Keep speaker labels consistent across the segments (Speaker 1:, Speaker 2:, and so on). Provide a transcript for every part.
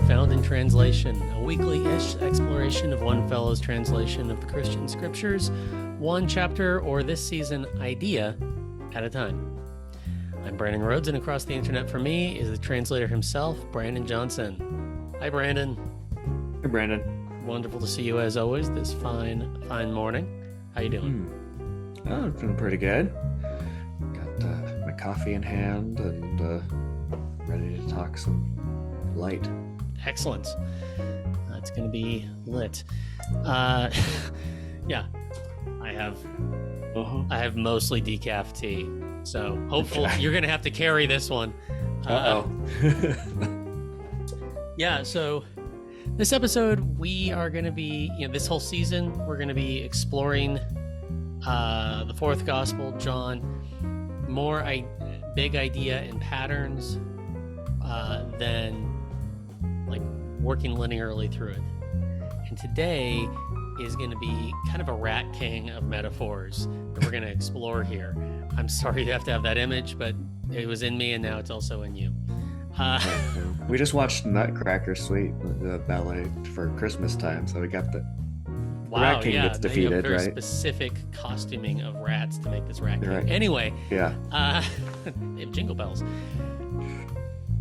Speaker 1: Found in Translation, a weekly-ish exploration of one fellow's translation of the Christian scriptures, one chapter or this season idea at a time. I'm Brandon Rhodes, and across the internet from me is the translator himself, Brandon Johnson. Hi, Brandon.
Speaker 2: Hey, Brandon.
Speaker 1: Wonderful to see you as always this fine morning. How you doing?
Speaker 2: Oh, I'm doing pretty good. Got my coffee in hand and ready to talk some light.
Speaker 1: Excellent. It's going to be lit. Yeah, I have mostly decaf tea, so hopefully you're going to have to carry this one. Yeah, so this episode we are going to be, this whole season we're going to be exploring the fourth gospel, John, more big idea and patterns than like working linearly through it. And today is going to be kind of a rat king of metaphors that we're going to explore here. I'm sorry you have to have that image, but it was in me and now it's also in you.
Speaker 2: We just watched Nutcracker Sweet, the ballet for Christmas time, so we got the Rat King gets defeated,
Speaker 1: you have very
Speaker 2: right?
Speaker 1: specific costuming of rats to make this rat king.
Speaker 2: Right.
Speaker 1: Anyway,
Speaker 2: Yeah.
Speaker 1: They have jingle bells.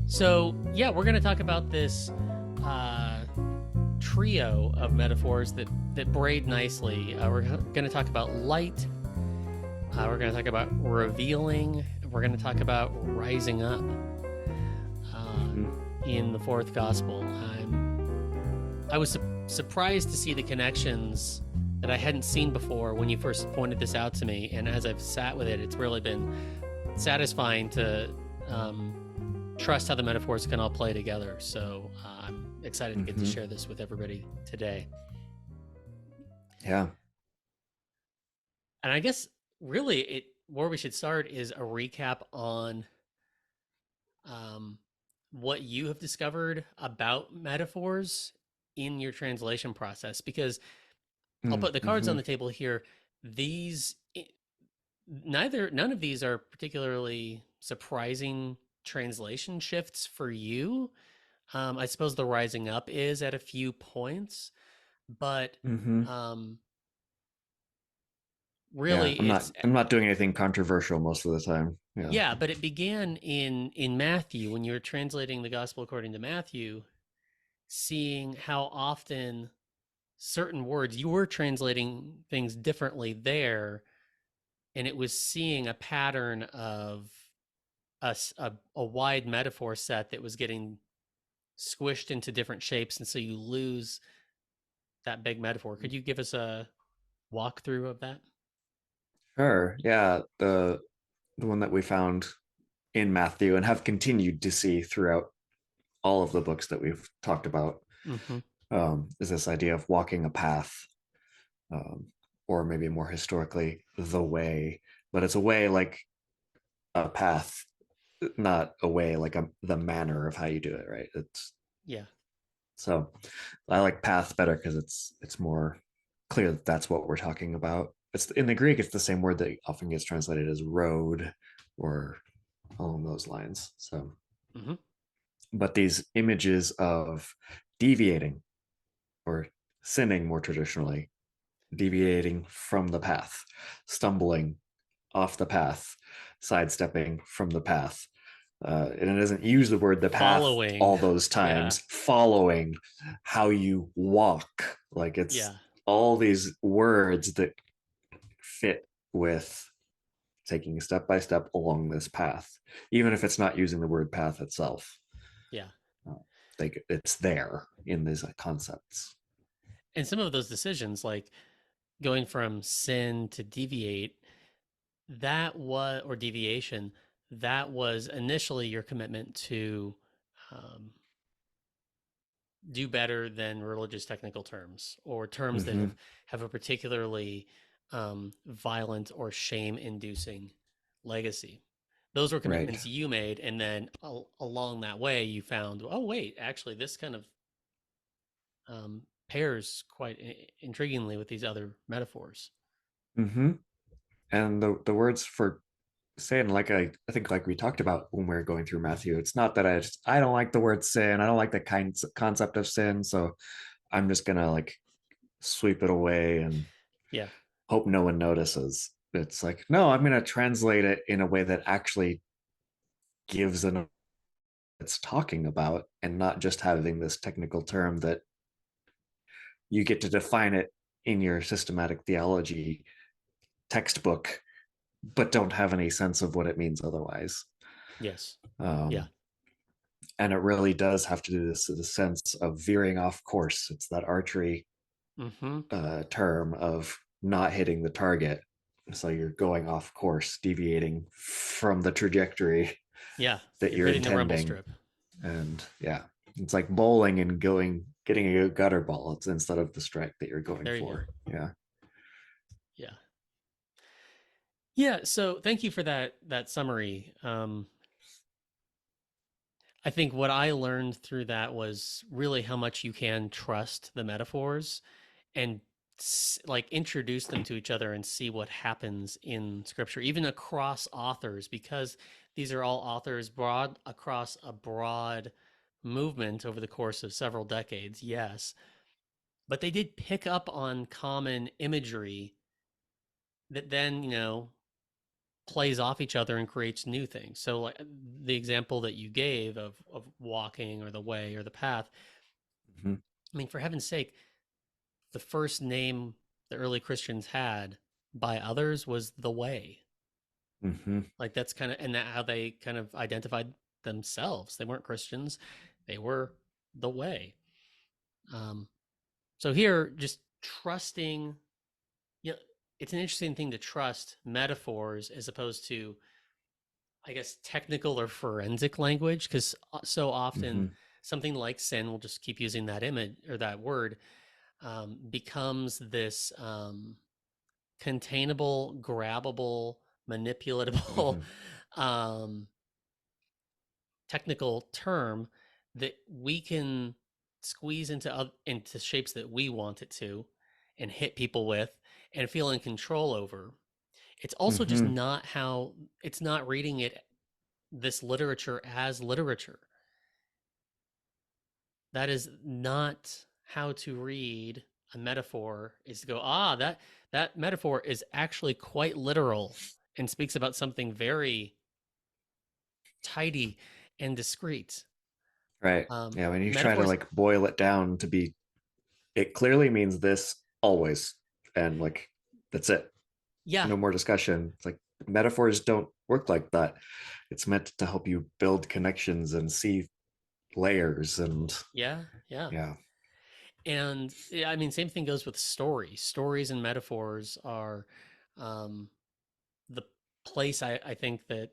Speaker 1: So yeah, we're going to talk about this trio of metaphors that braid nicely. We're going to talk about light. We're going to talk about revealing. We're going to talk about rising up in the fourth gospel. I was surprised to see the connections that I hadn't seen before when you first pointed this out to me. And as I've sat with it, it's really been satisfying to trust how the metaphors can all play together. So I'm excited to get to share this with everybody today.
Speaker 2: Yeah.
Speaker 1: And I guess really where we should start is a recap on what you have discovered about metaphors in your translation process, because I'll put the cards on the table here. None of these are particularly surprising translation shifts for you. I suppose the rising up is at a few points, but really,
Speaker 2: I'm not doing anything controversial most of the time.
Speaker 1: Yeah, but it began in Matthew when you were translating the gospel according to Matthew, seeing how often certain words you were translating things differently there, and it was seeing a pattern of a wide metaphor set that was getting squished into different shapes, and so you lose that big metaphor. Could you give us a walkthrough of that?
Speaker 2: Sure. Yeah. The one that we found in Matthew and have continued to see throughout all of the books that we've talked about is this idea of walking a path, or maybe more historically, the way. But it's a way like a path, not a way like the manner of how you do it, right? So I like path better because it's more clear that that's what we're talking about. It's in the Greek, it's the same word that often gets translated as road or along those lines. So but these images of deviating or sinning, more traditionally deviating from the path, stumbling off the path, sidestepping from the path, and it doesn't use the word the path
Speaker 1: Following.
Speaker 2: all those times. Following how you walk, like it's all these words that fit with taking step by step along this path, even if it's not using the word path itself. It's there in these concepts.
Speaker 1: And some of those decisions, like going from sin to deviate, deviation, that was initially your commitment to do better than religious technical terms, or terms that have a particularly violent or shame-inducing legacy. Those were commitments you made, and then along that way you found, oh wait, actually this kind of pairs quite intriguingly with these other metaphors.
Speaker 2: And the words for saying, like I think like we talked about when we were going through Matthew, it's not that I don't like the word sin. I don't like the concept of sin. So I'm just gonna like sweep it away and
Speaker 1: Yeah.
Speaker 2: hope no one notices. It's like, no, I'm gonna translate it in a way that actually gives an it's talking about, and not just having this technical term that you get to define it in your systematic theology textbook, but don't have any sense of what it means otherwise.
Speaker 1: Yes. Yeah.
Speaker 2: Um, and it really does have to do this with a sense of veering off course. It's that archery
Speaker 1: Mm-hmm.
Speaker 2: term of not hitting the target. So you're going off course, deviating from the trajectory
Speaker 1: Yeah.
Speaker 2: that
Speaker 1: You're
Speaker 2: you're
Speaker 1: hitting the rumble
Speaker 2: intending.
Speaker 1: strip.
Speaker 2: And yeah, it's like bowling and getting a gutter ball. It's instead of the strike that you're going
Speaker 1: There you go.
Speaker 2: for. Yeah.
Speaker 1: Yeah. Yeah. So thank you for that summary. I think what I learned through that was really how much you can trust the metaphors and like introduce them to each other and see what happens in scripture, even across authors, because these are all authors broad across a broad movement over the course of several decades. Yes, but they did pick up on common imagery that then, plays off each other and creates new things. So like the example that you gave of walking or the way or the path,
Speaker 2: Mm-hmm.
Speaker 1: I mean, for heaven's sake, the first name the early Christians had by others was the way.
Speaker 2: Mm-hmm.
Speaker 1: Like that's kind of, and that how they kind of identified themselves. They weren't Christians, they were the way. Um, so here, just trusting, you know, it's an interesting thing to trust metaphors as opposed to, I guess, technical or forensic language, because so often
Speaker 2: Mm-hmm.
Speaker 1: something like sin, we'll just keep using that image or that word, becomes this containable, grabbable, manipulatable
Speaker 2: Mm-hmm.
Speaker 1: um, technical term that we can squeeze into shapes that we want it to and hit people with and feel in control over. It's also just
Speaker 2: Mm-hmm.
Speaker 1: not how it's not reading it this literature as literature. That is not how to read a metaphor, is to go, that metaphor is actually quite literal and speaks about something very tidy and discreet.
Speaker 2: Right. Yeah. When you try to
Speaker 1: Metaphors,
Speaker 2: like boil it down to be, it clearly means this always. And like, that's it.
Speaker 1: yeah,
Speaker 2: No more discussion. It's like metaphors don't work like that. It's meant to help you build connections and see layers. And
Speaker 1: yeah, yeah.
Speaker 2: yeah.
Speaker 1: And yeah, I mean, same thing goes with stories. Stories and metaphors are um, the place I think that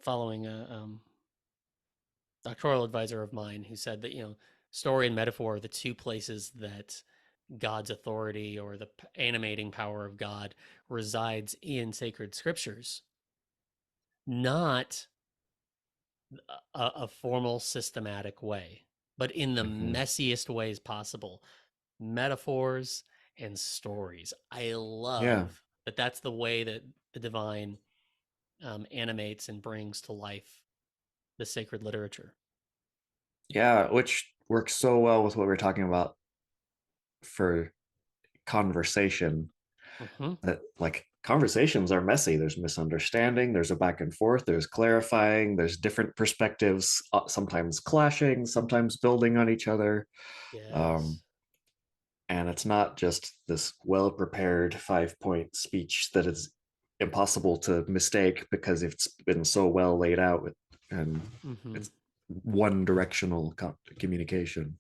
Speaker 1: following a doctoral advisor of mine who said that, story and metaphor are the two places that God's authority or the animating power of God resides in sacred scriptures, not a formal systematic way, but in the
Speaker 2: Mm-hmm.
Speaker 1: messiest ways possible. Metaphors and stories. I
Speaker 2: Yeah.
Speaker 1: love that that's the way that the divine animates and brings to life the sacred literature.
Speaker 2: Yeah. Which works so well with what we're talking about for conversation,
Speaker 1: Mm-hmm.
Speaker 2: that like conversations are messy. There's misunderstanding, there's a back and forth, there's clarifying, there's different perspectives, sometimes clashing, sometimes building on each other. Um,
Speaker 1: Yes.
Speaker 2: and it's not just this well prepared 5 point speech that is impossible to mistake because it's been so well laid out and
Speaker 1: Mm-hmm.
Speaker 2: it's one directional communication.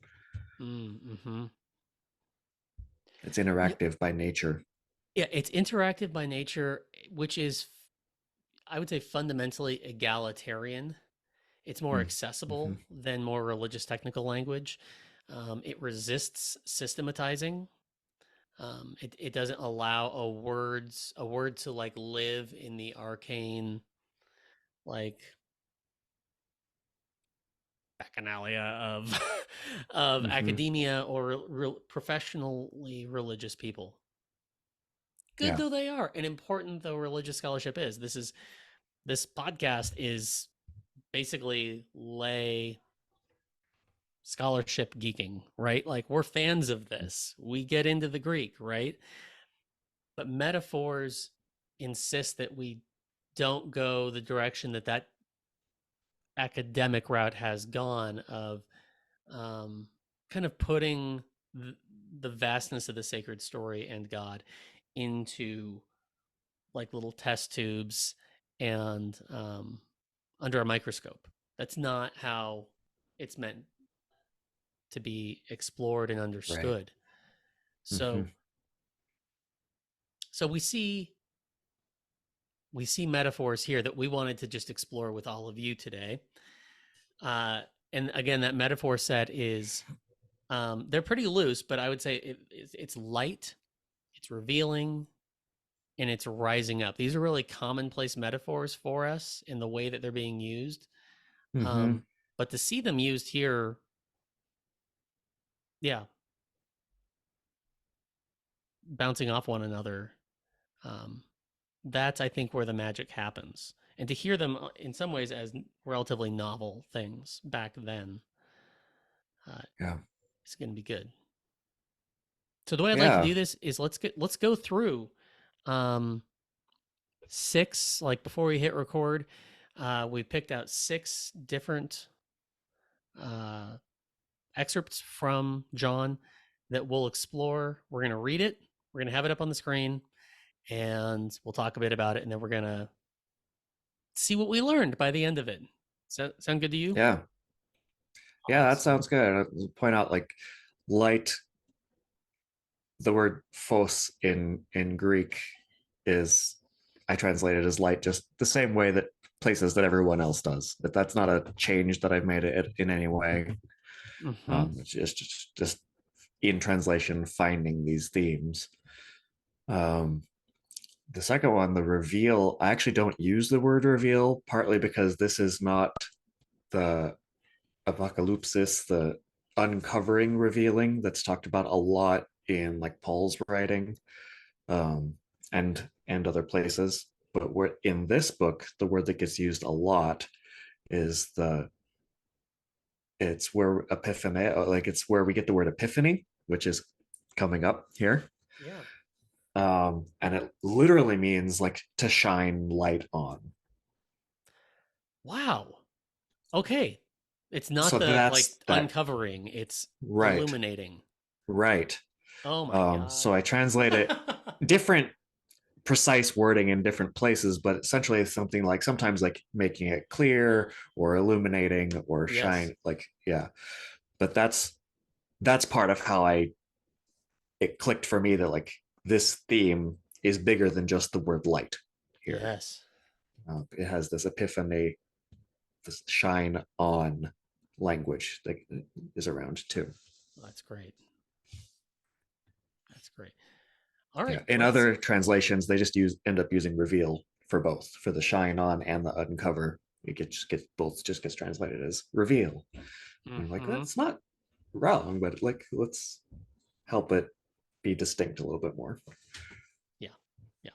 Speaker 1: Mm-hmm.
Speaker 2: It's
Speaker 1: Yeah,
Speaker 2: interactive by nature.
Speaker 1: yeah, it's interactive by nature, which is, I would say, fundamentally egalitarian. It's more
Speaker 2: Mm-hmm.
Speaker 1: accessible than more religious technical language. It resists systematizing. It doesn't allow a word to like live in the arcane like bacchanalia of of
Speaker 2: Mm-hmm.
Speaker 1: academia or professionally religious people. Good
Speaker 2: Yeah.
Speaker 1: though they are, and important though religious scholarship is. This is this podcast is basically lay scholarship geeking, right? Like we're fans of this. We get into the Greek, right? But metaphors insist that we don't go the direction that that academic route has gone of um, kind of putting the vastness of the sacred story and God into like little test tubes and under a microscope. That's not how it's meant to be explored and
Speaker 2: Right.
Speaker 1: understood.
Speaker 2: Hmm.
Speaker 1: So so we see metaphors here that we wanted to just explore with all of you today. Uh, and again, that metaphor set is they're pretty loose, but I would say it's light, it's revealing, and it's rising up. These are really commonplace metaphors for us in the way that they're being used.
Speaker 2: Hmm.
Speaker 1: Um, but to see them used here, yeah, bouncing off one another, um, that's I think where the magic happens. And to hear them in some ways as relatively novel things back then, uh,
Speaker 2: Yeah.
Speaker 1: it's going to be good. So the way I'd like to
Speaker 2: Yeah.
Speaker 1: do this is let's go through um, six, like before we hit record, we picked out six different uh, excerpts from John that we'll explore. We're going to read it. We're going to have it up on the screen, and we'll talk a bit about it, and then we're going to see what we learned by the end of it. Sound good to you?
Speaker 2: Yeah. Yeah, that
Speaker 1: Awesome.
Speaker 2: sounds good. I'll point out like light, the word phos in Greek is, I translate it as light just the same way that places that everyone else does. But that's not a change that I've made it in any way.
Speaker 1: Mm-hmm.
Speaker 2: It's just in translation finding these themes. Um, the second one, the reveal, I actually don't use the word reveal, partly because this is not the apocalypsis, the uncovering, revealing that's talked about a lot in like Paul's writing, um, and other places. But we're in this book, the word that gets used a lot is the it's where epiphany, like it's where we get the word epiphany, which is coming up here.
Speaker 1: Yeah.
Speaker 2: And it literally means like to shine light on.
Speaker 1: Wow. Okay. It's not
Speaker 2: So
Speaker 1: the like
Speaker 2: that's that.
Speaker 1: uncovering, it's
Speaker 2: Right.
Speaker 1: illuminating.
Speaker 2: Right.
Speaker 1: Oh my
Speaker 2: So
Speaker 1: God.
Speaker 2: I translate it different precise wording in different places, but essentially it's something like sometimes like making it clear or illuminating or
Speaker 1: Yes.
Speaker 2: shine, like yeah. But that's part of how I it clicked for me that like this theme is bigger than just the word light here.
Speaker 1: Yes.
Speaker 2: It has this epiphany, this shine on language that is around too.
Speaker 1: That's great. That's great. All
Speaker 2: Yeah.
Speaker 1: right.
Speaker 2: In
Speaker 1: Let's.
Speaker 2: other translations, they just end up using reveal for both, for the shine on and the uncover. Just gets both just gets translated as reveal. And I'm like,
Speaker 1: Mm-hmm.
Speaker 2: that's not wrong, but like let's help it be distinct a little bit more.
Speaker 1: Yeah. Yeah.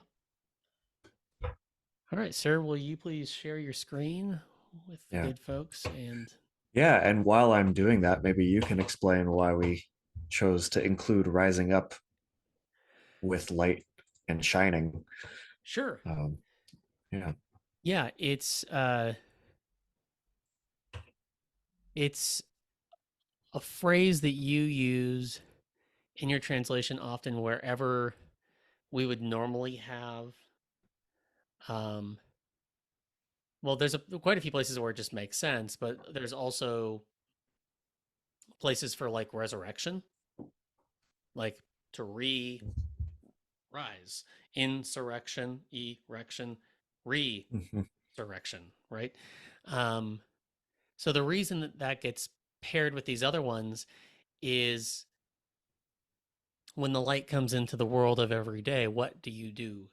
Speaker 1: All right, sir. Will you please share your screen with the
Speaker 2: Yeah.
Speaker 1: good folks? And
Speaker 2: Yeah. And while I'm doing that, maybe you can explain why we chose to include rising up with light and shining.
Speaker 1: sure.
Speaker 2: Um, yeah.
Speaker 1: Yeah. It's a phrase that you use in your translation often wherever we would normally have um well there's quite a few places where it just makes sense, but there's also places for like resurrection, like to rise, insurrection, erection,
Speaker 2: Mhm.
Speaker 1: resurrection, right? um so the reason that that gets paired with these other ones is when the light comes into the world of every day, what do? You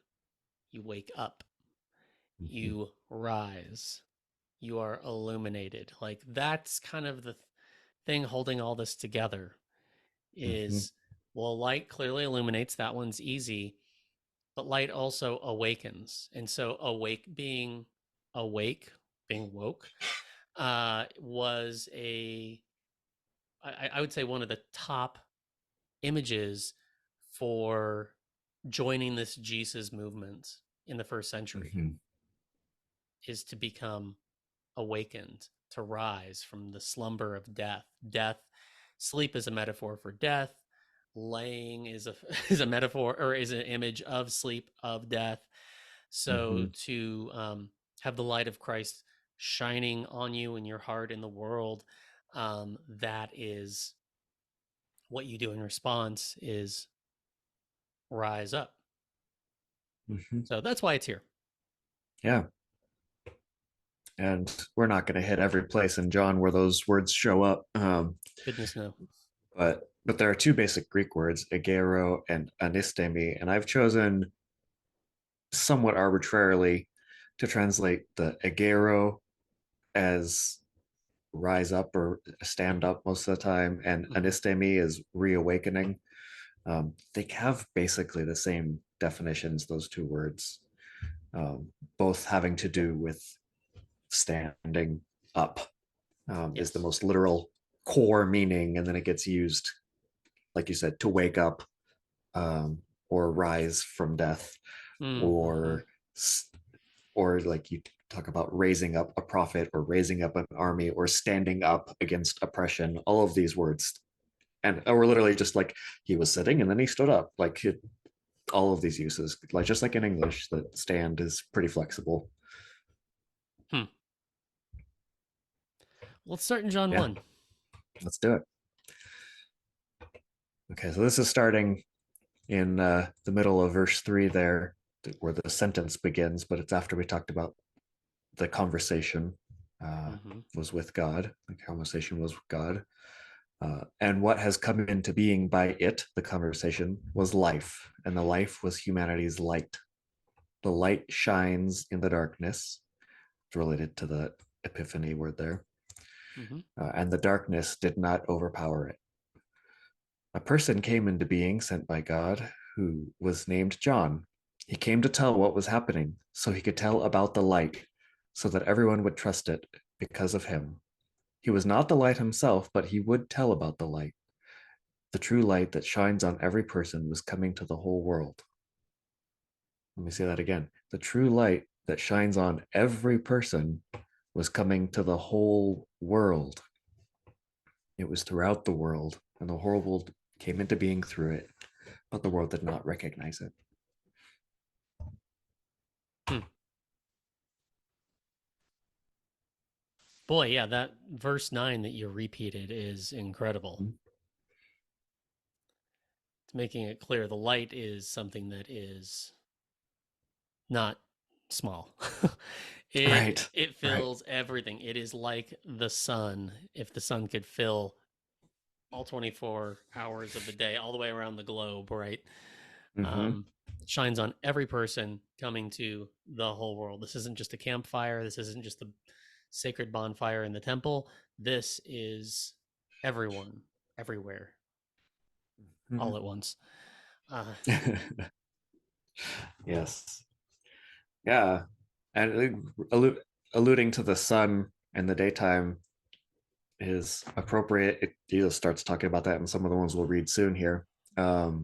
Speaker 1: wake up,
Speaker 2: Mhm.
Speaker 1: you rise, you are illuminated. Like that's kind of the thing holding all this together
Speaker 2: Mhm.
Speaker 1: is, well, light clearly illuminates, that one's easy, but light also awakens. And so awake being awake, being woke, was I would say one of the top images for joining this Jesus movement in the first century, is to become awakened, to rise from the slumber of death. Sleep is a metaphor for death. Laying is a is a metaphor, or is an image of sleep, of death. So to have the light of Christ shining on you in your heart, in the world, that is what you do in response, is rise up. So that's why it's here.
Speaker 2: Yeah. And we're not going to hit every place in John where those words show up.
Speaker 1: Goodness no.
Speaker 2: But there are two basic Greek words, agero and anistemi, and I've chosen somewhat arbitrarily to translate the agero as rise up or stand up most of the time, and anistemi is reawakening. They have basically the same definitions, those two words, both having to do with standing up, is the most literal core meaning, and then it gets used, like you said, to wake up, or rise from death, or like you talk about raising up a prophet, or raising up an army, or standing up against oppression. All of these words, and we're literally just like, he was sitting and then he stood up, like all of these uses, like just like in English, the stand is pretty flexible.
Speaker 1: Let's start in John 1.
Speaker 2: Let's do it. Okay, so this is starting in the middle of verse 3 there, where the sentence begins, but it's after we talked about the conversation was with God. The conversation was with God. And what has come into being by it, the conversation, was life, and the life was humanity's light. The light shines in the darkness. It's related to the epiphany word there. And the darkness did not overpower it. A person came into being sent by God, who was named John. He came to tell what was happening, so he could tell about the light, so that everyone would trust it because of him. He was not the light himself, but he would tell about the light. The true light that shines on every person was coming to the whole world. Let me say that again. The true light that shines on every person was coming to the whole world. It was throughout the world, and the whole world came into being through it, but the world did not recognize it.
Speaker 1: Boy, yeah, that verse 9 that you repeated is incredible. It's making it clear the light is something that is not small. It fills everything. It is like the sun. If the sun could fill all 24 hours of the day, all the way around the globe, right? Shines on every person, coming to the whole world. This isn't just a campfire. This isn't just the sacred bonfire in the temple. This is everyone, everywhere, all at once.
Speaker 2: Yes. Yeah. And alluding to the sun and the daytime is appropriate. Jesus starts talking about that in some of the ones we'll read soon here. But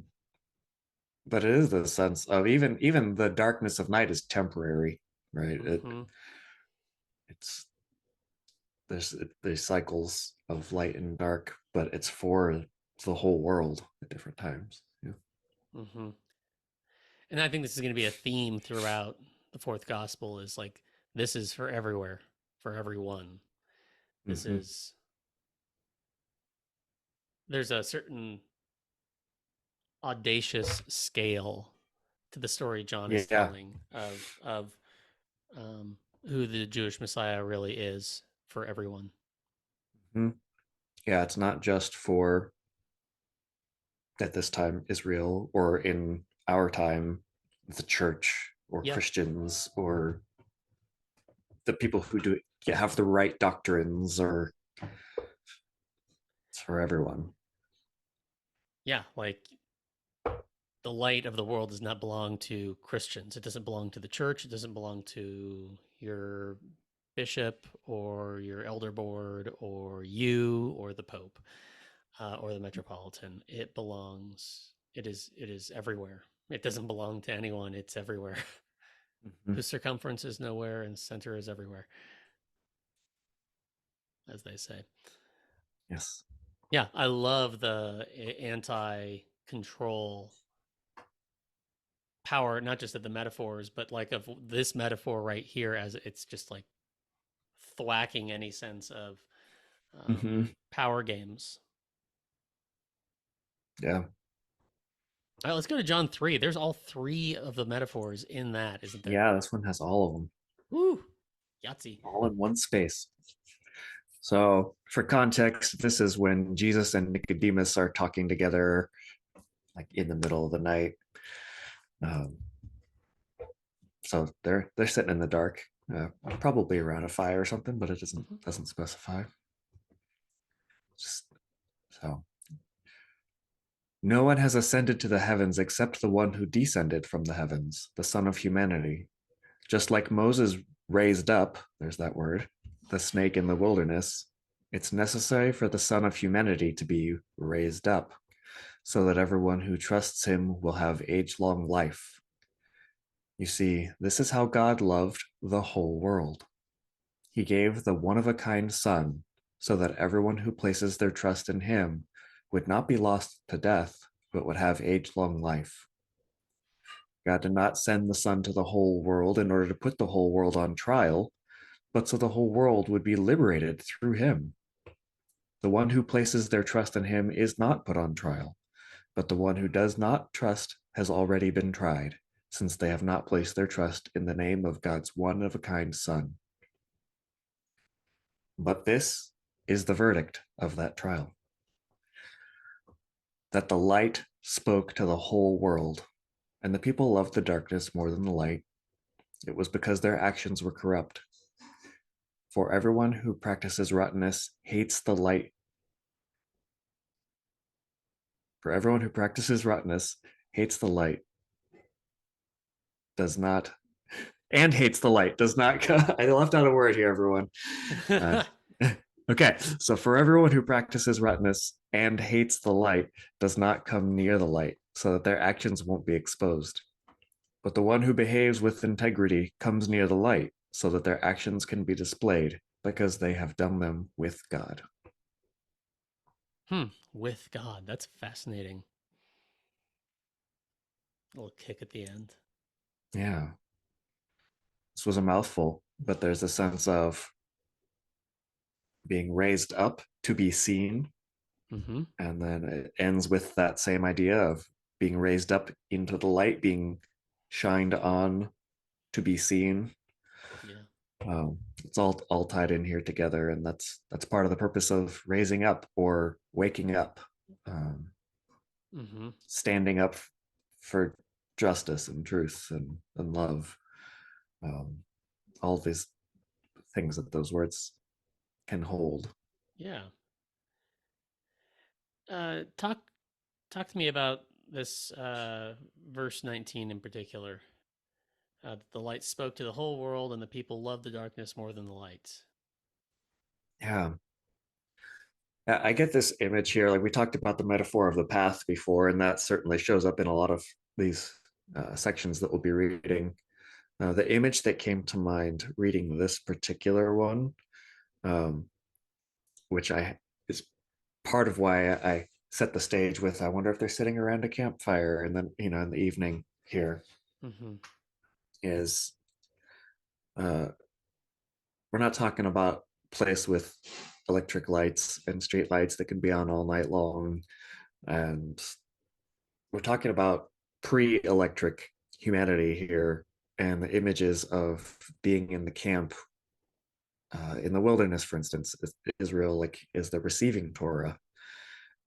Speaker 2: it is the sense of even the darkness of night is temporary, right? It's there's cycles of light and dark, but it's for the whole world at different times. Yeah.
Speaker 1: And I think this is going to be a theme throughout the fourth gospel, is like, this is for everywhere, for everyone. This is, there's a certain audacious scale to the story John is telling of who the Jewish Messiah really is for everyone.
Speaker 2: Yeah, it's not just for, at this time, Israel, or in our time, the church, or Christians, or the people who do have the right doctrines, or it's for everyone.
Speaker 1: Yeah, like the light of the world does not belong to Christians. It doesn't belong to the church. It doesn't belong to your bishop or your elder board or you or the pope or the metropolitan. It belongs. It is everywhere. It doesn't belong to anyone. It's everywhere.
Speaker 2: Mhm.
Speaker 1: Whose circumference is nowhere and center is everywhere, as they say.
Speaker 2: Yes.
Speaker 1: Yeah, I love the anti-control power, not just of the metaphors, but like of this metaphor right here, as it's just like thwacking any sense of
Speaker 2: Hmm.
Speaker 1: power games.
Speaker 2: Yeah.
Speaker 1: All right, let's go to John 3. There's all three of the metaphors in that, isn't there?
Speaker 2: Yeah, this one has all of them,
Speaker 1: Woo! Yahtzee.
Speaker 2: all in one space. So, for context, this is when Jesus and Nicodemus are talking together, like in the middle of the night. Um, so they're sitting in the dark, probably around a fire or something, but it doesn't specify. Just, so, no one has ascended to the heavens except the one who descended from the heavens, the Son of Humanity. Just like Moses raised up, there's that word, the snake in the wilderness, it's necessary for the Son of Humanity to be raised up, so that everyone who trusts him will have age-long life. You see, this is how God loved the whole world. He gave the one-of-a-kind Son, so that everyone who places their trust in him would not be lost to death, but would have age-long life. God did not send the Son to the whole world in order to put the whole world on trial, but so the whole world would be liberated through him. The one who places their trust in him is not put on trial, but the one who does not trust has already been tried, since they have not placed their trust in the name of God's one-of-a-kind Son. But this is the verdict of that trial, that the light spoke to the whole world, and the people loved the darkness more than the light. It was because their actions were corrupt. For everyone who practices rottenness hates the light. For everyone who practices rottenness hates the light, does not, and hates the light, does not. I left out a word here, everyone. Uh, okay, so for everyone who practices rottenness and hates the light does not come near the light, so that their actions won't be exposed. But the one who behaves with integrity comes near the light, so that their actions can be displayed, because they have done them with God.
Speaker 1: With God. That's fascinating. A little kick at the end.
Speaker 2: Yeah, this was a mouthful, but there's a sense of being raised up to be seen.
Speaker 1: Mm-hmm.
Speaker 2: And then it ends with that same idea of being raised up into the light, being shined on to be seen.
Speaker 1: Yeah.
Speaker 2: It's all tied in here together, and that's part of the purpose of raising up or waking up,
Speaker 1: Mm-hmm.
Speaker 2: standing up for justice and truth and love. Um, all these things that those words can hold.
Speaker 1: Yeah. Talk to me about this verse 19 in particular. The light spoke to the whole world, and the people loved the darkness more than the light.
Speaker 2: Yeah, I get this image here. Like we talked about the metaphor of the path before, and that certainly shows up in a lot of these sections that we'll be reading. The image that came to mind reading this particular one, um, which I is part of why I set the stage with. I wonder if they're sitting around a campfire, and then in the evening here
Speaker 1: Mm-hmm.
Speaker 2: is we're not talking about a place with electric lights and street lights that can be on all night long, and we're talking about pre-electric humanity here, and the images of being in the camp in the wilderness, for instance. Israel like is the receiving Torah,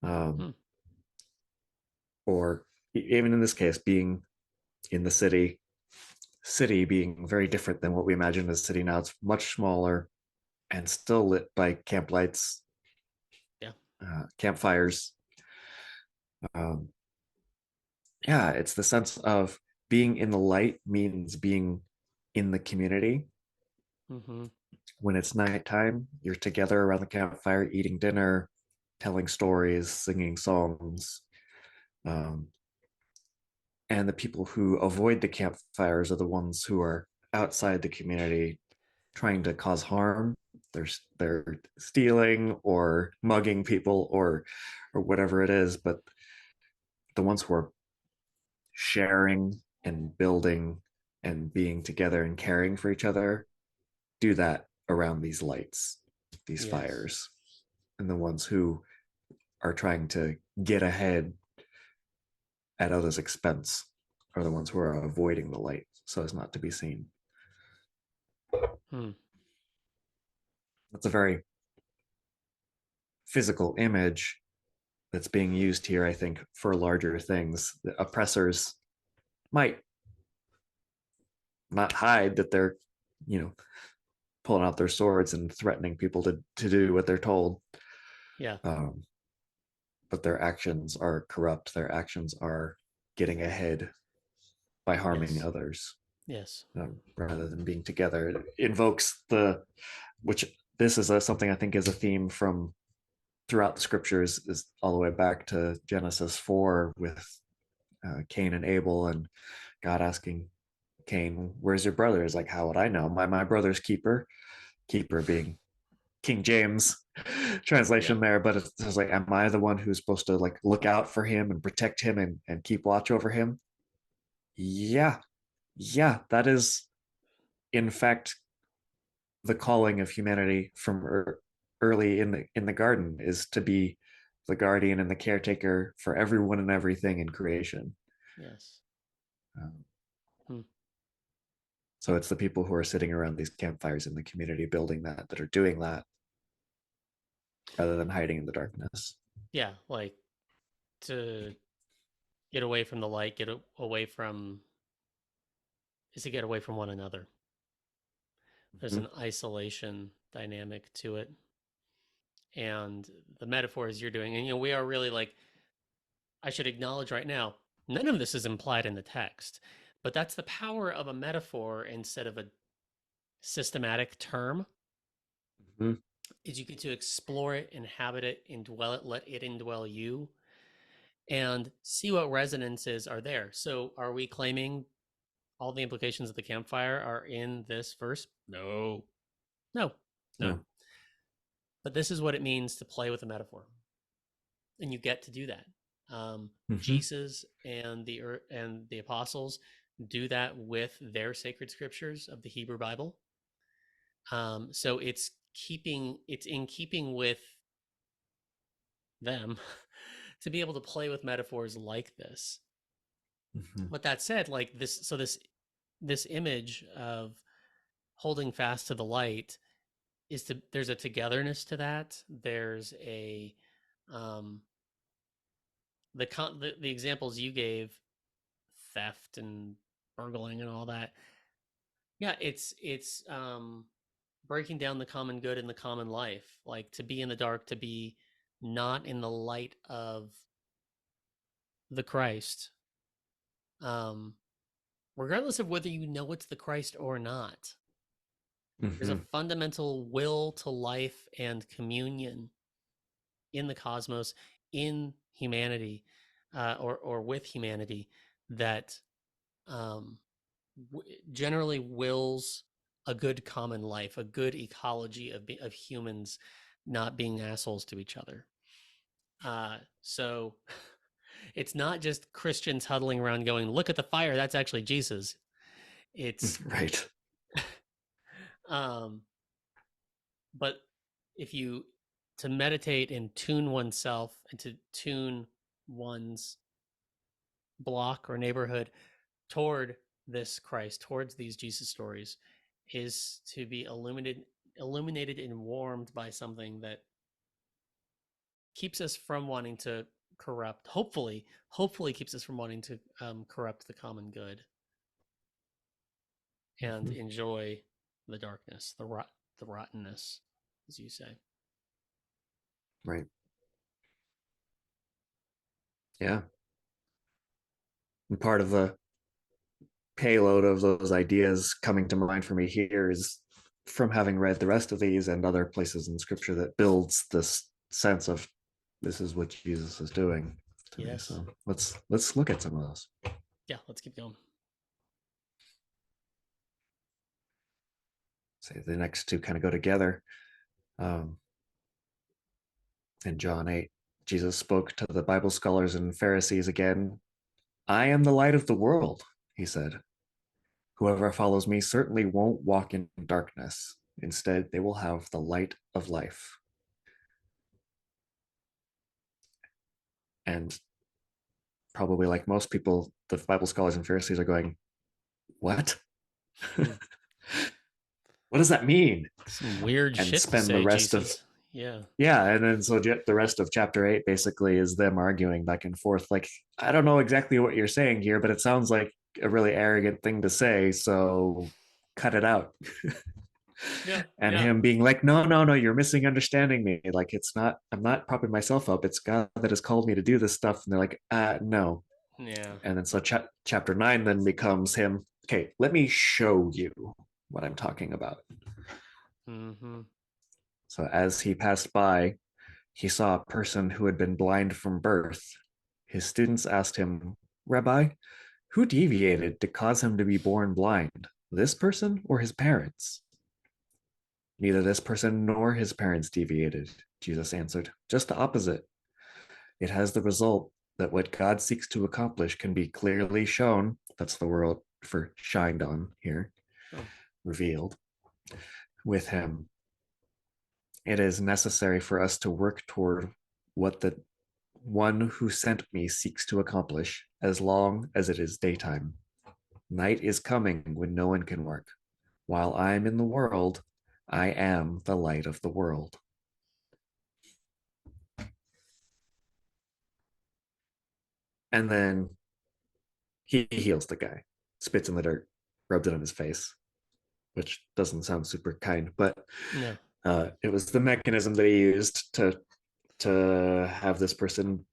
Speaker 2: um,
Speaker 1: Hmm.
Speaker 2: or even in this case being in the city being very different than what we imagine as a city now. It's much smaller and still lit by camp lights,
Speaker 1: Yeah.
Speaker 2: campfires. um, yeah, it's the sense of being in the light means being in the community,
Speaker 1: Mm-hmm.
Speaker 2: When it's nighttime, you're together around the campfire, eating dinner, telling stories, singing songs. Um, and the people who avoid the campfires are the ones who are outside the community trying to cause harm. They're stealing or mugging people or whatever it is, but the ones who are sharing and building and being together and caring for each other do that around these lights, these
Speaker 1: Yes.
Speaker 2: fires. And the ones who are trying to get ahead at others' expense are the ones who are avoiding the light so as not to be seen.
Speaker 1: Hmm.
Speaker 2: That's a very physical image that's being used here, I think, for larger things. The oppressors might not hide that they're, you know, pulling out their swords and threatening people to do what they're told.
Speaker 1: Yeah.
Speaker 2: Um, but their actions are corrupt. Their actions are getting ahead by harming
Speaker 1: Yes.
Speaker 2: others
Speaker 1: Yes.
Speaker 2: rather than being together. It invokes which this is something I think is a theme from throughout the scriptures, is all the way back to Genesis 4 with Cain and Abel, and God asking Cain, "Where's your brother?" Is like, how would I know? My brother's keeper. Keeper being King James
Speaker 1: Yeah.
Speaker 2: translation there, but it's like, am I the one who's supposed to like look out for him and protect him and keep watch over him? Yeah, yeah, that is in fact the calling of humanity from early in the garden, is to be the guardian and the caretaker for everyone and everything in creation.
Speaker 1: Yes.
Speaker 2: Um,
Speaker 1: Hmm.
Speaker 2: so it's the people who are sitting around these campfires in the community building that are doing that rather than hiding in the darkness.
Speaker 1: Yeah. Like to get away from the light, away from is to get away from one another. There's
Speaker 2: Mhm.
Speaker 1: an isolation dynamic to it. And the metaphors you're doing, and we are really like, I should acknowledge right now, none of this is implied in the text, but that's the power of a metaphor instead of a systematic term,
Speaker 2: Mhm.
Speaker 1: is you get to explore it, inhabit it, indwell it, let it indwell you, and see what resonances are there. So are we claiming all the implications of the campfire are in this verse? No. No. No.
Speaker 2: No.
Speaker 1: But this is what it means to play with a metaphor. And you get to do that.
Speaker 2: Mhm.
Speaker 1: Jesus and the apostles do that with their sacred scriptures of the Hebrew Bible. So it's in keeping with them to be able to play with metaphors like this.
Speaker 2: Mhm.
Speaker 1: But that said, like this image of holding fast to the light there's a togetherness to that. There's a um, the examples you gave, theft and burgling and all that. Yeah, it's breaking down the common good in the common life, like to be in the dark, to be not in the light of the Christ, um regardless of whether you know it's the Christ or not. There's a
Speaker 2: Mhm.
Speaker 1: fundamental will to life and communion in the cosmos, in humanity, or with humanity, that um, generally wills a good common life, a good ecology of humans not being assholes to each other. So it's not just Christians huddling around going, "Look at the fire, that's actually Jesus." It's
Speaker 2: Right.
Speaker 1: um, but if you to meditate and tune oneself and to tune one's block or neighborhood toward this Christ, towards these Jesus stories, is to be illuminated and warmed by something that keeps us from wanting to corrupt. Hopefully, keeps us from wanting to corrupt the common good and
Speaker 2: Mhm.
Speaker 1: enjoy the darkness, the rottenness, as you say.
Speaker 2: Right. Yeah. And part of the payload of those ideas coming to mind for me here is from having read the rest of these and other places in scripture that builds this sense of this is what Jesus is doing to me. So let's look at some of those.
Speaker 1: Yeah, let's keep going.
Speaker 2: Say the next two kind of go together. In John 8, Jesus spoke to the Bible scholars and Pharisees again. I am the light of the world, he said. Whoever follows me certainly won't walk in darkness. Instead, they will have the light of life. And probably like most people, the Bible scholars and Pharisees are going, what? What does that mean?
Speaker 1: Some weird
Speaker 2: and
Speaker 1: shit
Speaker 2: spend
Speaker 1: to say,
Speaker 2: the rest
Speaker 1: Jesus.
Speaker 2: of yeah, and then so the rest of chapter 8 basically is them arguing back and forth like, I don't know exactly what you're saying here, but it sounds like a really arrogant thing to say, so cut it out. And him being like, no, you're misunderstanding me, like it's not, I'm not propping myself up, it's God that has called me to do this stuff. And they're like, no. And then so chapter 9 then becomes him, okay, let me show you what I'm talking about. So as he passed by, he saw a person who had been blind from birth. His students asked him, Rabbi, who deviated to cause him to be born blind, this person or his parents? Neither this person nor his parents deviated, Jesus answered, just the opposite. It has the result that what God seeks to accomplish can be clearly shown, that's the word for shined on here, revealed, with him. It is necessary for us to work toward what the one who sent me seeks to accomplish, as long as it is daytime. Night is coming when no one can work. While I am in the world, I am the light of the world. And then he heals the guy, spits in the dirt, rubs it on his face, which doesn't sound super kind, but it was the mechanism that he used to have this person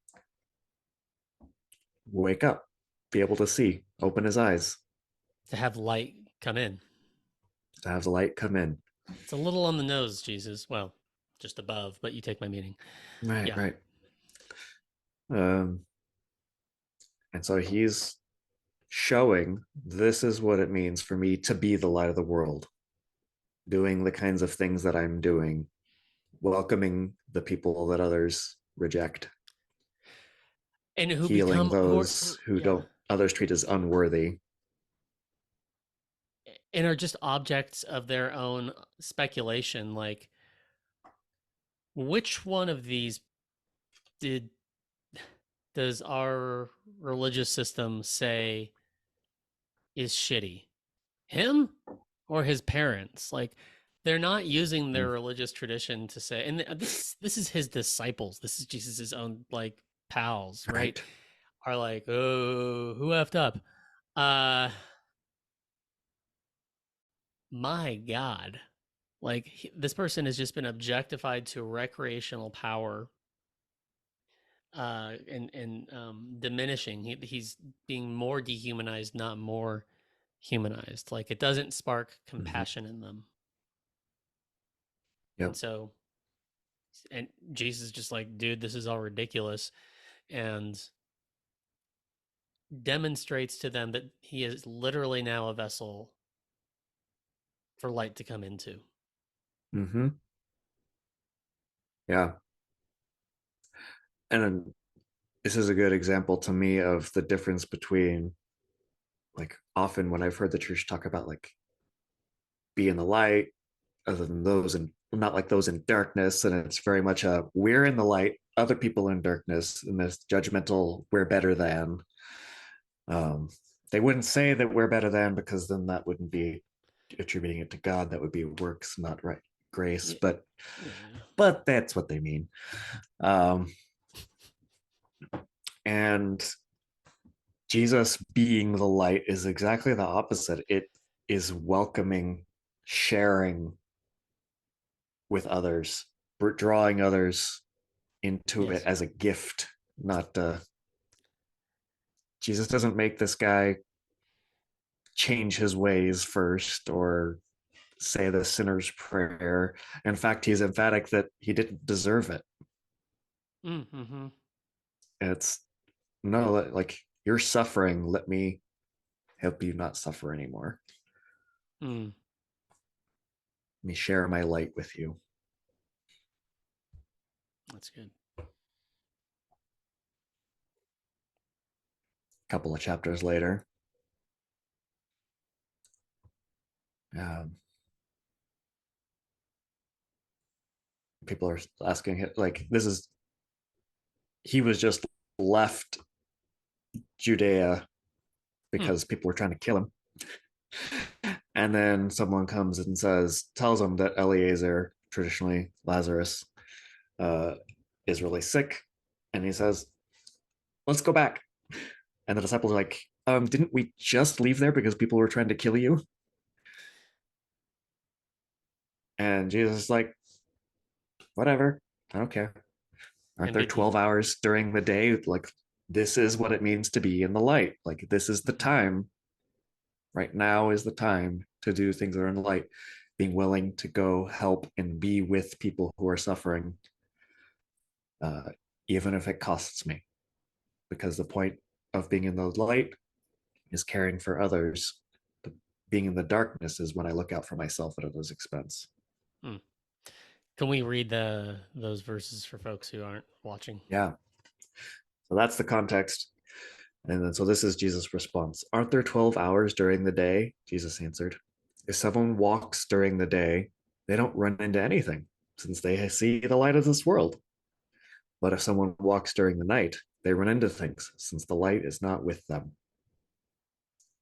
Speaker 2: wake up, be able to see, open his eyes,
Speaker 1: to have light come in.
Speaker 2: To have the light come in.
Speaker 1: It's a little on the nose, Jesus. Well, just above, but you take my meaning.
Speaker 2: Right. And so he's showing this is what it means for me to be the light of the world, doing the kinds of things that I'm doing, welcoming the people that others reject,
Speaker 1: and who
Speaker 2: healing those who don't others treat as unworthy,
Speaker 1: and are just objects of their own speculation. Like, which one of these does our religious system say is shitty? Him or his parents? Like, they're not using their religious tradition to say, and this is his disciples, this is Jesus's own like pals, right? Are like, oh, who effed up? My God, like this person has just been objectified to recreational power, and diminishing. He's being more dehumanized, not more humanized. Like it doesn't spark compassion in them. And so, and Jesus is just like, dude, this is all ridiculous, and demonstrates to them that he is literally now a vessel for light to come into.
Speaker 2: Yeah. And this is a good example to me of the difference between, like, often when I've heard the church talk about like be in the light, other than those and not like those in darkness, and it's very much a we're in the light, other people in darkness, and this judgmental we're better than. They wouldn't say that we're better than, because then that wouldn't be attributing it to God, that would be works, not right grace. But that's what they mean. And Jesus being the light is exactly the opposite. It is welcoming, sharing with others, drawing others into it as a gift, not Jesus doesn't make this guy change his ways first or say the sinner's prayer. In fact, he's emphatic that he didn't deserve it.
Speaker 1: Mm-hmm.
Speaker 2: It's no, like, you're suffering. Let me help you not suffer anymore.
Speaker 1: Mm.
Speaker 2: Let me share my light with you.
Speaker 1: That's good.
Speaker 2: A couple of chapters later, um, people are asking him, like, this is, he was just left Judea because people were trying to kill him. And then someone comes and tells him that Eleazar, traditionally Lazarus, uh, is really sick. And he says, let's go back. And the disciples are like, didn't we just leave there because people were trying to kill you? And Jesus is like, whatever, I don't care. Aren't
Speaker 1: And
Speaker 2: there
Speaker 1: did he?
Speaker 2: 12 hours during the day? Like, this is what it means to be in the light. Like, this is the time. Right now is the time to do things that are in the light. Being willing to go help and be with people who are suffering, uh, even if it costs me. Because the point of being in the light is caring for others. But being in the darkness is when I look out for myself at others' expense.
Speaker 1: Hmm. Can we read those verses for folks who aren't watching?
Speaker 2: Yeah. So that's the context. And then, so this is Jesus' response. Aren't there 12 hours during the day? Jesus answered. If someone walks during the day, they don't run into anything, since they see the light of this world. But if someone walks during the night, they run into things, since the light is not with them.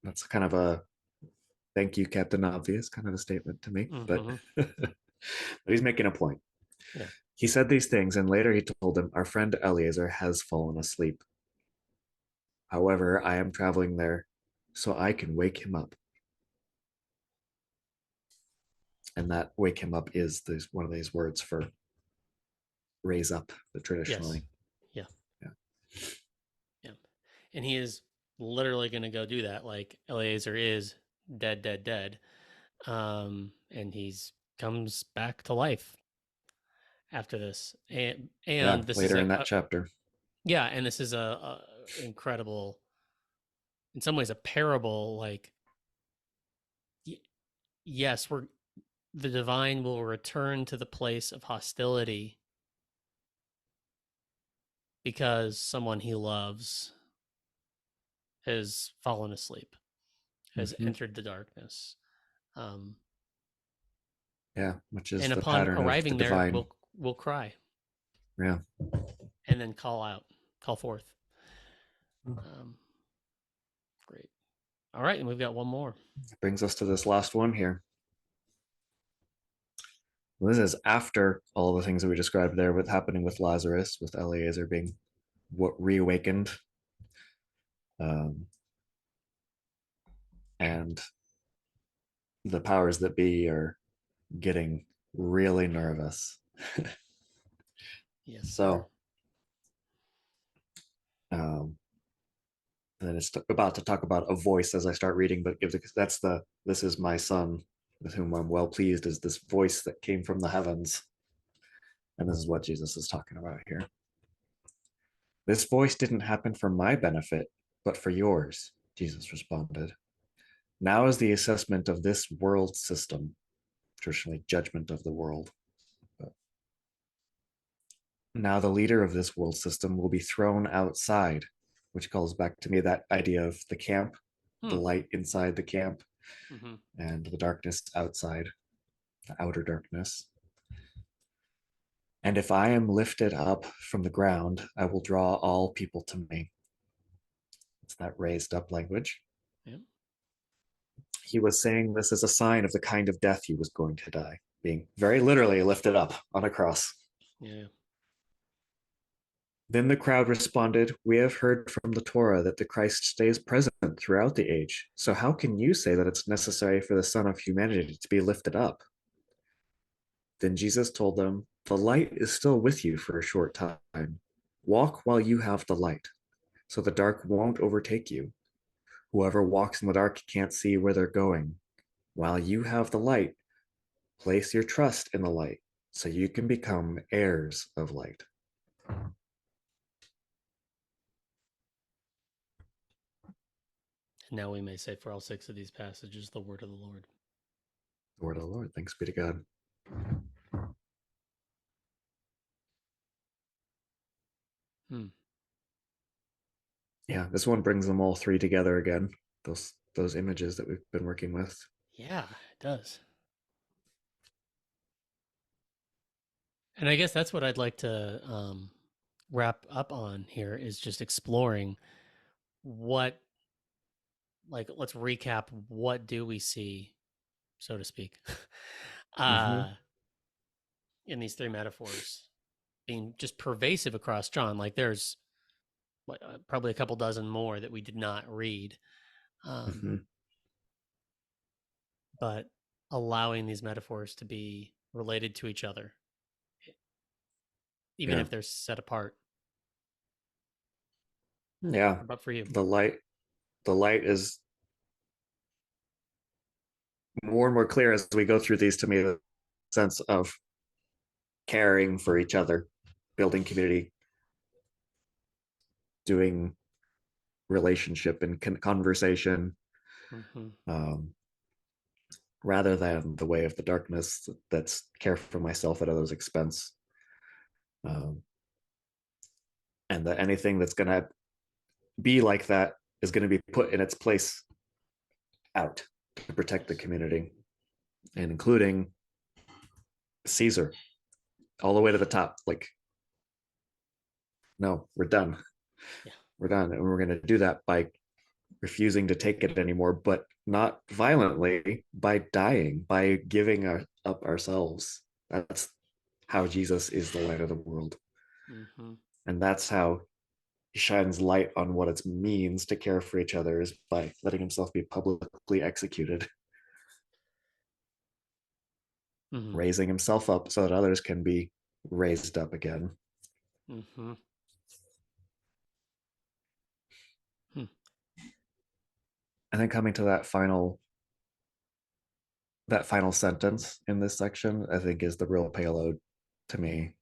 Speaker 2: That's kind of a thank you, Captain Obvious, kind of a statement to me, but,
Speaker 1: Mm-hmm.
Speaker 2: but he's making a point.
Speaker 1: Yeah.
Speaker 2: He said these things, and later he told them, our friend Eleazar has fallen asleep. However, I am traveling there so I can wake him up. And that wake him up is one of these words for raise up,
Speaker 1: Yes.
Speaker 2: traditionally.
Speaker 1: Yeah.
Speaker 2: Yeah.
Speaker 1: Yeah. And he is literally going to go do that. Like Eleazar is dead, dead, dead. And he's comes back to life after this. And
Speaker 2: Yeah,
Speaker 1: this is
Speaker 2: later in that chapter.
Speaker 1: yeah, and this is a incredible, in some ways, a parable. Like, yes, the divine will return to the place of hostility because someone he loves has fallen asleep, has
Speaker 2: Mm-hmm.
Speaker 1: entered the darkness. Um,
Speaker 2: Yeah, which is
Speaker 1: and
Speaker 2: the
Speaker 1: upon
Speaker 2: pattern of the
Speaker 1: arriving there,
Speaker 2: divine.
Speaker 1: we'll cry
Speaker 2: Yeah.
Speaker 1: and then call forth. Um, great. All right, and we've got one more.
Speaker 2: Brings us to this last one here. Well, this is after all the things that we described there with happening with Lazarus, with Eleazar being reawakened, um, and the powers that be are getting really nervous.
Speaker 1: Yes, sir.
Speaker 2: So um, then it's about to talk about a voice as I start reading, but that's this is my son with whom I'm well pleased, is this voice that came from the heavens. And this is what Jesus is talking about here. This voice didn't happen for my benefit, but for yours, Jesus responded. Now is the assessment of this world system, traditionally judgment of the world. But now the leader of this world system will be thrown outside, which calls back to me that idea of the camp, the light inside the camp,
Speaker 1: Mm-hmm.
Speaker 2: and the darkness outside, the outer darkness. And if I am lifted up from the ground, I will draw all people to me. It's that raised up language.
Speaker 1: Yeah.
Speaker 2: He was saying this as a sign of the kind of death he was going to die, being very literally lifted up on a cross.
Speaker 1: Yeah.
Speaker 2: Then the crowd responded, we have heard from the Torah that the Christ stays present throughout the age. So how can you say that it's necessary for the Son of Humanity to be lifted up? Then Jesus told them, the light is still with you for a short time. Walk while you have the light, so the dark won't overtake you. Whoever walks in the dark can't see where they're going. While you have the light, Place your trust in the light so you can become heirs of light.
Speaker 1: And now we may say for all six of these passages, the word of the Lord.
Speaker 2: The word of the Lord. Thanks be to God.
Speaker 1: Hmm.
Speaker 2: Yeah, this one brings them all three together again. Those images that we've been working with.
Speaker 1: Yeah, it does. And I guess that's what I'd like to wrap up on here is just exploring what, like, let's recap what do we see, so to speak,
Speaker 2: Mm-hmm.
Speaker 1: uh, in these three metaphors being just pervasive across John. Like, there's probably a couple dozen more that we did not read,
Speaker 2: Mm-hmm.
Speaker 1: but allowing these metaphors to be related to each other, even
Speaker 2: Yeah.
Speaker 1: if they're set apart.
Speaker 2: Yeah.
Speaker 1: How about for you?
Speaker 2: The light the light is more and more clear as we go through these to me, the sense of caring for each other, building community, doing relationship and conversation,
Speaker 1: Mm-hmm.
Speaker 2: um, rather than the way of the darkness that's care for myself at others' expense. Um, and that anything that's going to be like that is going to be put in its place out to protect the
Speaker 1: Yes.
Speaker 2: community, and including Caesar all the way to the top. Like, no, we're done.
Speaker 1: Yeah.
Speaker 2: We're done. And we're going to do that by refusing to take it anymore, but not violently, by dying, by giving up ourselves. That's how Jesus is the light of the world.
Speaker 1: Mm-hmm.
Speaker 2: And that's how he shines light on what it means to care for each other, is by letting himself be publicly executed,
Speaker 1: Mm-hmm.
Speaker 2: raising himself up so that others can be raised up again.
Speaker 1: Mm-hmm. Hmm.
Speaker 2: And then coming to that final sentence in this section, I think is the real payload to me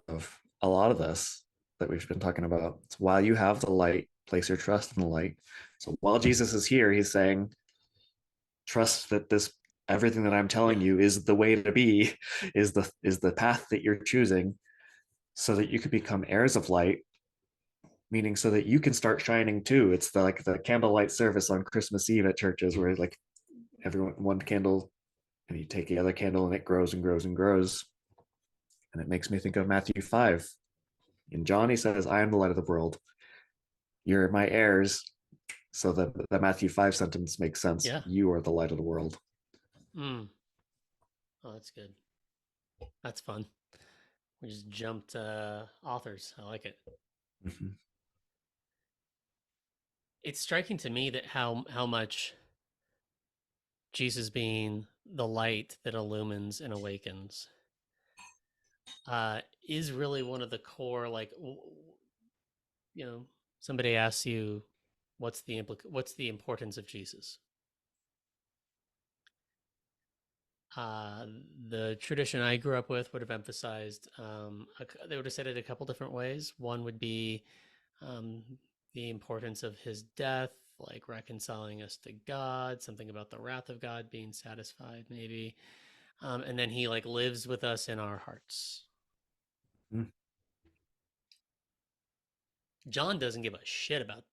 Speaker 2: of a lot of this that we've been talking about. It's while you have the light, place your trust in the light. So while Jesus is here, he's saying, trust that this everything that I'm telling
Speaker 1: Yeah.
Speaker 2: you is the way to be, is the path that you're choosing, so that you could become heirs of light, meaning so that you can start shining too. It's like the candlelight service on Christmas Eve at churches, where like everyone one candle and you take the other candle and it grows and grows and grows. And it makes me think of Matthew 5. In John, he says, I am the light of the world. You're my heirs. So the Matthew 5 sentence makes sense.
Speaker 1: Yeah.
Speaker 2: You are the light of the world.
Speaker 1: Mm. Oh, that's good. That's fun. We just jumped authors. I like it.
Speaker 2: Mm-hmm.
Speaker 1: It's striking to me that how much Jesus being the light that illumines and awakens is really one of the core, like, you know, somebody asks you what's the importance of Jesus. uh, the tradition I grew up with would have emphasized, they would have said it a couple different ways. One would be um, the importance of his death, like reconciling us to God, something about the wrath of God being satisfied, maybe. And then he like lives with us in our hearts. John doesn't give a shit about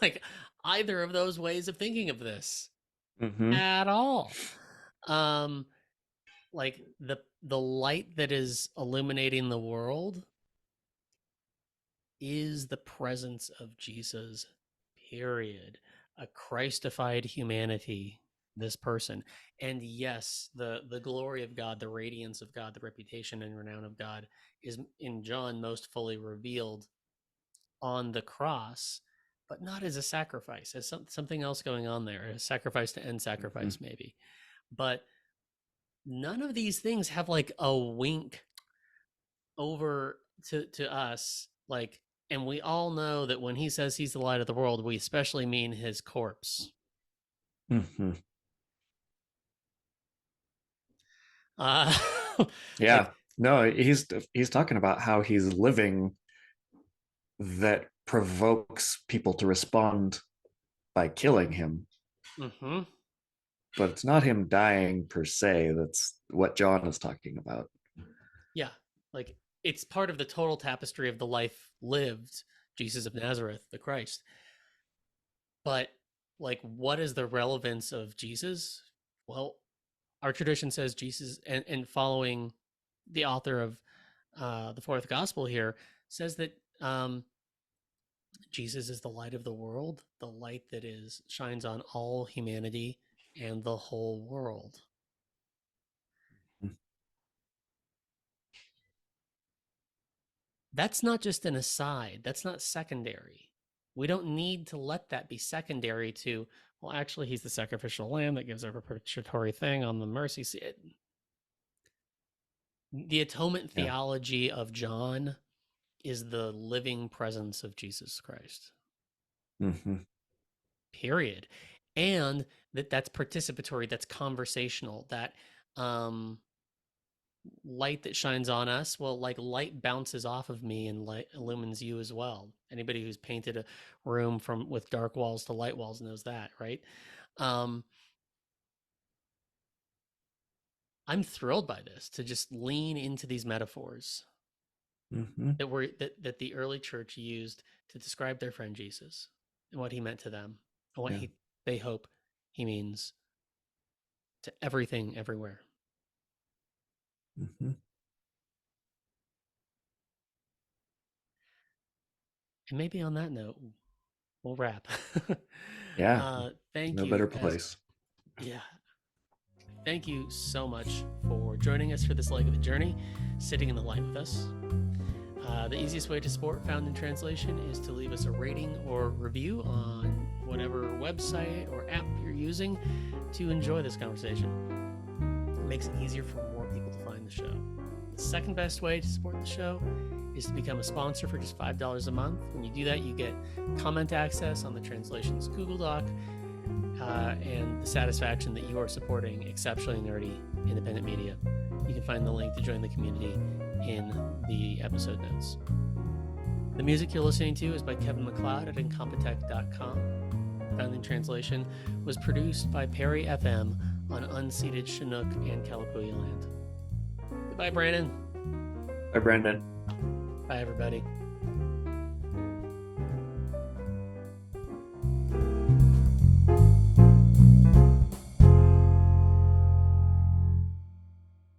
Speaker 1: like either of those ways of thinking of this
Speaker 2: Mm-hmm.
Speaker 1: at all. Um, like the light that is illuminating the world is the presence of Jesus, period. A Christified humanity, this person. And yes, the glory of God, the radiance of God, the reputation and renown of God is in John most fully revealed on the cross, but not as a sacrifice, as something else going on there, a sacrifice to end
Speaker 2: Mm-hmm.
Speaker 1: sacrifice, maybe. But none of these things have like a wink over to us, like, and we all know that when he says he's the light of the world, we especially mean his corpse.
Speaker 2: Mm-hmm.
Speaker 1: Uh, like,
Speaker 2: Yeah. No, he's talking about how he's living that provokes people to respond by killing him.
Speaker 1: mhm.
Speaker 2: But it's not him dying per se. That's what John is talking about.
Speaker 1: Yeah, like it's part of the total tapestry of the life lived, Jesus of Nazareth, the Christ. But like, what is the relevance of Jesus? Well, our tradition says Jesus, and following the author of the fourth gospel here, says that Jesus is the light of the world, the light that is shines on all humanity and the whole world. That's not just an aside. That's not secondary. We don't need to let that be secondary to, well, actually, he's the sacrificial lamb that gives our propitiatory thing on the mercy seat. The atonement
Speaker 2: Yeah.
Speaker 1: theology of John is the living presence of Jesus Christ.
Speaker 2: Mm-hmm.
Speaker 1: Period. And that's participatory, that's conversational, that light that shines on us, well, like light bounces off of me and light illumines you as well. Anybody who's painted a room from with dark walls to light walls knows that, right? um I'm thrilled by this, to just lean into these metaphors
Speaker 2: Mm-hmm.
Speaker 1: that the early church used to describe their friend Jesus and what he meant to them and what
Speaker 2: Yeah.
Speaker 1: they hope he means to everything everywhere.
Speaker 2: Mm-hmm.
Speaker 1: And maybe on that note, we'll wrap.
Speaker 2: Yeah.
Speaker 1: Thank
Speaker 2: No
Speaker 1: you
Speaker 2: better
Speaker 1: as
Speaker 2: place.
Speaker 1: yeah, thank you so much for joining us for this leg of the journey, sitting in the light with us. The easiest way to support Found in Translation is to leave us a rating or review on whatever website or app you're using to enjoy this conversation. It makes it easier for more people to find the show. The second best way to support the show is to become a sponsor for just $5 a month. When you do that, you get comment access on the Translations Google Doc, and the satisfaction that you are supporting exceptionally nerdy independent media. You can find the link to join the community in the episode notes. The music you're listening to is by Kevin MacLeod at incompetech.com. Found in Translation was produced by Perry FM on unceded Chinook and Kalapuya land. Goodbye, Brandon.
Speaker 2: Bye, Brandon.
Speaker 1: Bye, everybody.